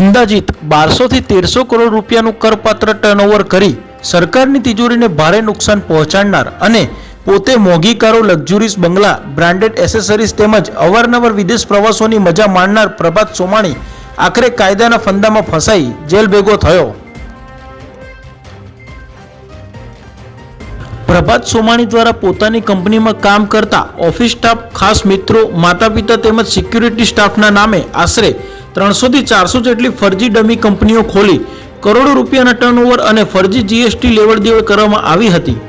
અંદાજિત 1200 થી 1300 કરોડ રૂપિયાનું કરપાત્ર ટર્નઓવર કરી સરકારની તિજોરીને ભારે નુકસાન પહોંચાડનાર અને પોતે મોંઘી કારો, લક્ઝુરીઝ બંગલા, બ્રાન્ડેડ એસેસરીઝ તેમજ અવારનવાર વિદેશ પ્રવાસોની મજા માણનાર પ્રભાત સોમાણી આખરે કાયદાના ફંદામાં ફસાઈ જેલ ભેગો થયો। પ્રભાત સોમાણી દ્વારા પોતાની કંપનીમાં કામ કરતા ઓફિસ સ્ટાફ, ખાસ મિત્રો, માતા પિતા તેમજ સિક્યુરિટી સ્ટાફના નામે આશરે 300 થી 400 જેટલી ફરજી ડમી કંપનીઓ ખોલી કરોડો રૂપિયાના ટર્નઓવર અને ફરજી જીએસટી લેવડ દેવડ કરવામાં આવી હતી।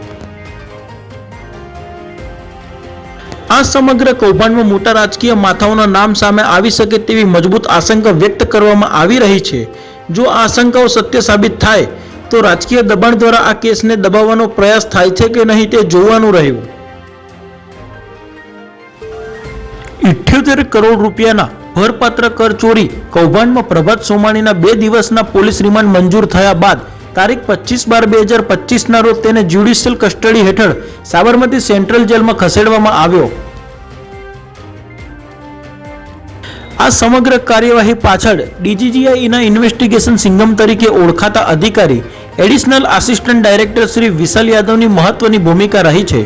આ સમગ્ર કૌભાંડમાં મોટા રાજકીય માથાઓના નામ સામે આવી શકે તેવી મજબૂત આશંકા વ્યક્ત કરવામાં આવી રહી છે। જો આ આશંકાઓ સત્ય સાબિત થાય તો રાજકીય દબાણ દ્વારા આ કેસને દબાવવાનો પ્રયાસ થાય છે કે નહીં તે જોવાનું રહ્યું। 78 કરોડ રૂપિયાના ભરપાત્ર કર ચોરી કૌભાંડમાં પ્રભાત સોમાણીના 2 દિવસના પોલીસ રિમાન્ડ મંજૂર થયા બાદ તારીખ 25/12/2025ના રોજ તેને જ્યુડિશિયલ કસ્ટડી હેઠળ સાબરમતી સેન્ટ્રલ જેલમાં ખસેડવામાં આવ્યો। આ સમગ્ર કાર્યવાહી પાછળ ડીજીજીઆઈના ઇન્વેસ્ટિગેશન સિંઘમ તરીકે ઓળખાતા અધિકારી એડિશનલ આસિસ્ટન્ટ ડાયરેક્ટર શ્રી વિશાલ યાદવની મહત્વની ભૂમિકા રહી છે।